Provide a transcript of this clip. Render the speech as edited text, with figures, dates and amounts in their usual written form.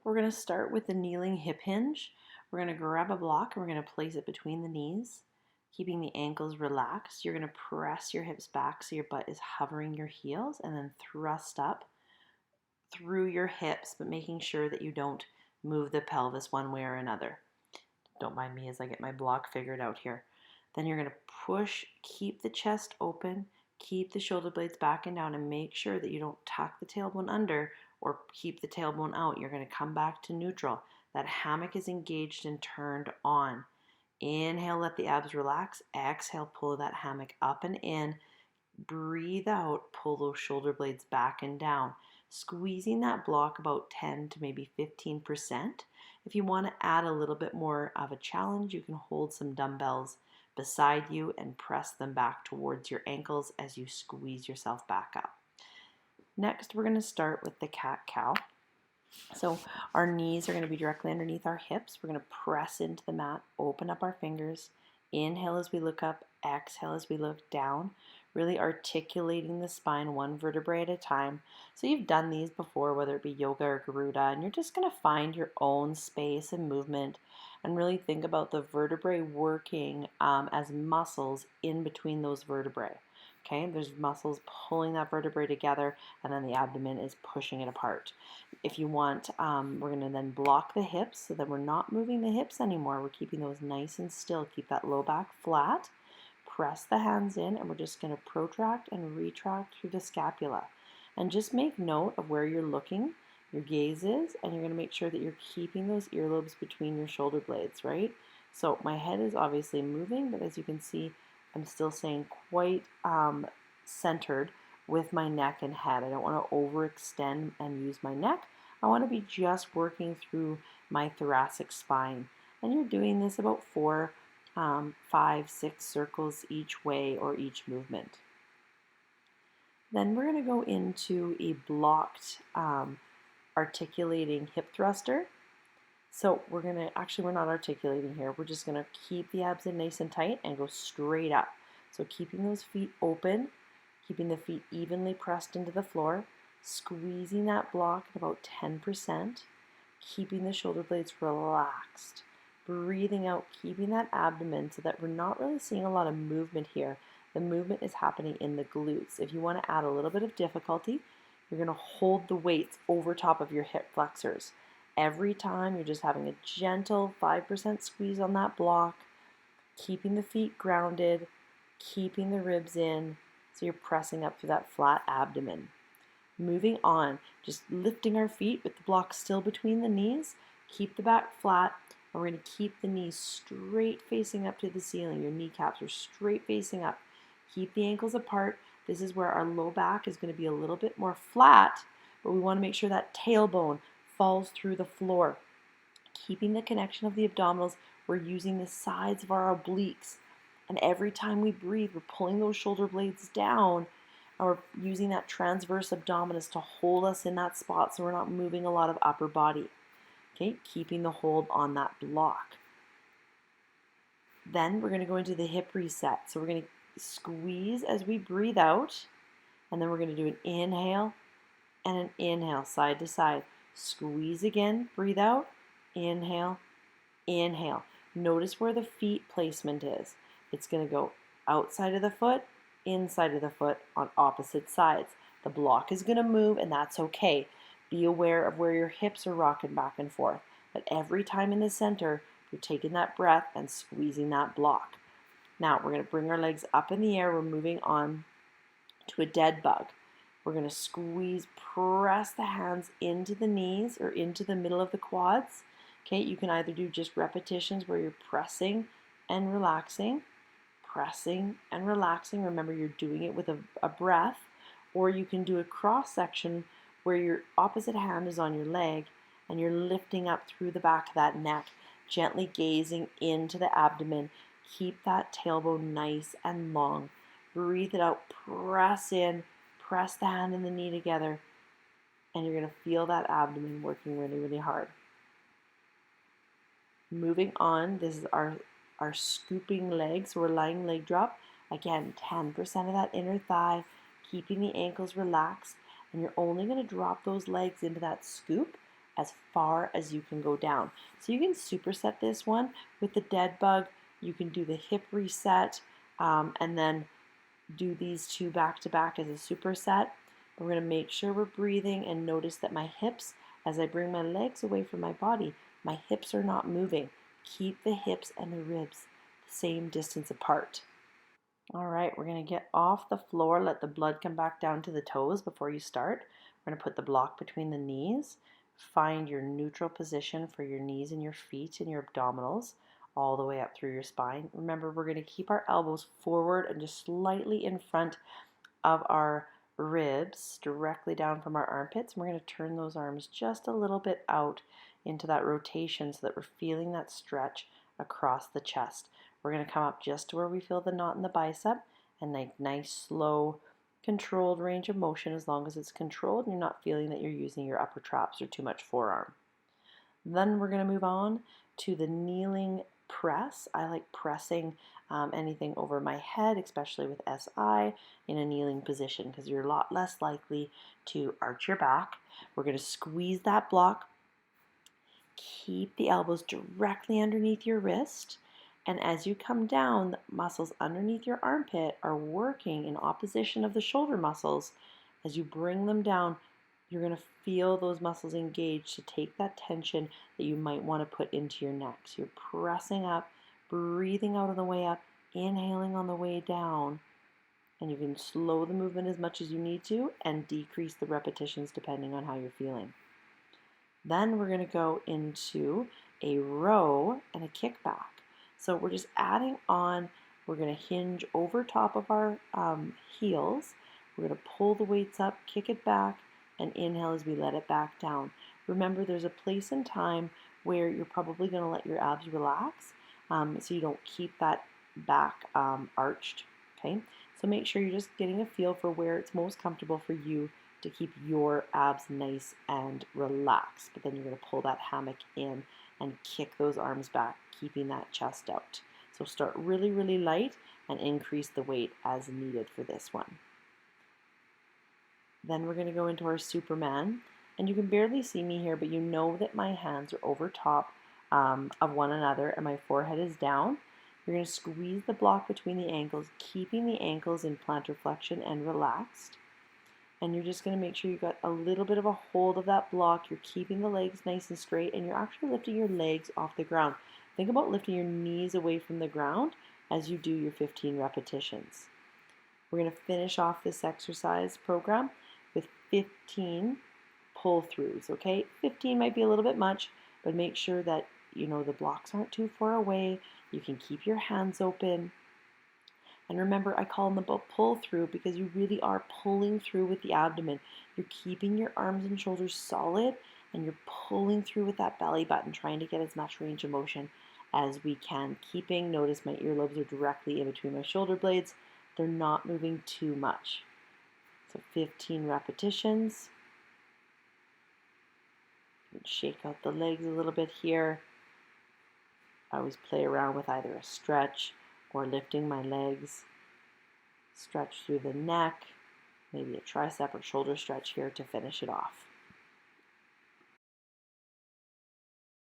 We're going to start with the kneeling hip hinge. We're going to grab a block and we're going to place it between the knees, keeping the ankles relaxed. You're going to press your hips back so your butt is hovering your heels and then thrust up through your hips, but making sure that you don't move the pelvis one way or another. Don't mind me as I get my block figured out here. Then you're going to push, keep the chest open, keep the shoulder blades back and down, and make sure that you don't tuck the tailbone under or keep the tailbone out. You're going to come back to neutral. That hammock is engaged and turned on. Inhale, let the abs relax. Exhale, pull that hammock up and in. Breathe out, pull those shoulder blades back and down. Squeezing that block about 10 to maybe 15%. If you want to add a little bit more of a challenge, you can hold some dumbbells beside you and press them back towards your ankles as you squeeze yourself back up. Next, we're going to start with the cat-cow. So our knees are going to be directly underneath our hips. We're going to press into the mat, open up our fingers. Inhale as we look up, exhale as we look down, really articulating the spine one vertebrae at a time. So you've done these before, whether it be yoga or Garuda, and you're just going to find your own space and movement and really think about the vertebrae working as muscles in between those vertebrae. Okay, there's muscles pulling that vertebrae together, and then the abdomen is pushing it apart. If you want, we're going to then block the hips so that we're not moving the hips anymore. We're keeping those nice and still. Keep that low back flat. Press the hands in, and we're just going to protract and retract through the scapula. And just make note of where you're looking, your gaze is, and you're going to make sure that you're keeping those earlobes between your shoulder blades, right? So my head is obviously moving, but as you can see, I'm still staying quite centered with my neck and head. I don't want to overextend and use my neck. I want to be just working through my thoracic spine. And you're doing this about 4, 5, 6 circles each way or each movement. Then we're going to go into a blocked articulating hip thruster. So we're not articulating here. We're just going to keep the abs in nice and tight and go straight up. So keeping those feet open, keeping the feet evenly pressed into the floor, squeezing that block at about 10%, keeping the shoulder blades relaxed, breathing out, keeping that abdomen so that we're not really seeing a lot of movement here. The movement is happening in the glutes. If you want to add a little bit of difficulty, you're going to hold the weights over top of your hip flexors. Every time you're just having a gentle 5% squeeze on that block, keeping the feet grounded, keeping the ribs in, so you're pressing up through that flat abdomen. Moving on, just lifting our feet with the block still between the knees, keep the back flat, and we're going to keep the knees straight facing up to the ceiling. Your kneecaps are straight facing up. Keep the ankles apart. This is where our low back is going to be a little bit more flat, but we want to make sure that tailbone falls through the floor. Keeping the connection of the abdominals, we're using the sides of our obliques. And every time we breathe, we're pulling those shoulder blades down, and we're using that transverse abdominis to hold us in that spot so we're not moving a lot of upper body. Okay, keeping the hold on that block. Then we're going to go into the hip reset. So we're going to squeeze as we breathe out, and then we're going to do an inhale and an inhale side to side. Squeeze again, breathe out, inhale, inhale. Notice where the feet placement is. It's going to go outside of the foot, inside of the foot on opposite sides. The block is going to move, and that's okay. Be aware of where your hips are rocking back and forth. But every time in the center, you're taking that breath and squeezing that block. Now, we're going to bring our legs up in the air. We're moving on to a dead bug. We're going to squeeze, press the hands into the knees or into the middle of the quads. Okay, you can either do just repetitions where you're pressing and relaxing, pressing and relaxing. Remember, you're doing it with a breath, or you can do a cross section where your opposite hand is on your leg and you're lifting up through the back of that neck, gently gazing into the abdomen. Keep that tailbone nice and long. Breathe it out, press in, press the hand and the knee together, and you're going to feel that abdomen working really, really hard. Moving on, this is our scooping legs. So we're lying leg drop. Again, 10% of that inner thigh, keeping the ankles relaxed, and you're only going to drop those legs into that scoop as far as you can go down. So you can superset this one with the dead bug. You can do the hip reset and then do these two back to back as a superset. We're going to make sure we're breathing and notice that my hips, as I bring my legs away from my body, my hips are not moving. Keep the hips and the ribs the same distance apart. All right, we're going to get off the floor, let the blood come back down to the toes before you start. We're going to put the block between the knees. Find your neutral position for your knees and your feet and your abdominals all the way up through your spine. Remember, we're going to keep our elbows forward and just slightly in front of our ribs, directly down from our armpits. And we're going to turn those arms just a little bit out into that rotation so that we're feeling that stretch across the chest. We're going to come up just to where we feel the knot in the bicep and a nice, slow, controlled range of motion as long as it's controlled and you're not feeling that you're using your upper traps or too much forearm. Then we're going to move on to the kneeling press. I like pressing anything over my head, especially with SI, in a kneeling position because you're a lot less likely to arch your back. We're going to squeeze that block. Keep the elbows directly underneath your wrist. And as you come down, the muscles underneath your armpit are working in opposition of the shoulder muscles. As you bring them down, you're going to feel those muscles engage to take that tension that you might want to put into your neck. So you're pressing up, breathing out on the way up, inhaling on the way down. And you can slow the movement as much as you need to and decrease the repetitions depending on how you're feeling. Then we're going to go into a row and a kickback. So we're just adding on, we're going to hinge over top of our heels. We're going to pull the weights up, kick it back, and inhale as we let it back down. Remember, there's a place and time where you're probably going to let your abs relax so you don't keep that back arched. Okay, so make sure you're just getting a feel for where it's most comfortable for you to keep your abs nice and relaxed. But then you're going to pull that hammock in and kick those arms back, keeping that chest out. So start really, really light and increase the weight as needed for this one. Then we're going to go into our Superman. And you can barely see me here, but you know that my hands are over top of one another and my forehead is down. You're going to squeeze the block between the ankles, keeping the ankles in plantar flexion and relaxed. And you're just going to make sure you got a little bit of a hold of that block. You're keeping the legs nice and straight, and you're actually lifting your legs off the ground. Think about lifting your knees away from the ground as you do your 15 repetitions. We're going to finish off this exercise program with 15 pull-throughs, okay? 15 might be a little bit much, but make sure that you know the blocks aren't too far away. You can keep your hands open. And remember, I call them the pull through because you really are pulling through with the abdomen. You're keeping your arms and shoulders solid and you're pulling through with that belly button, trying to get as much range of motion as we can. Notice my earlobes are directly in between my shoulder blades. They're not moving too much. So 15 repetitions. Shake out the legs a little bit here. I always play around with either a stretch or lifting my legs, stretch through the neck, maybe a tricep or shoulder stretch here to finish it off.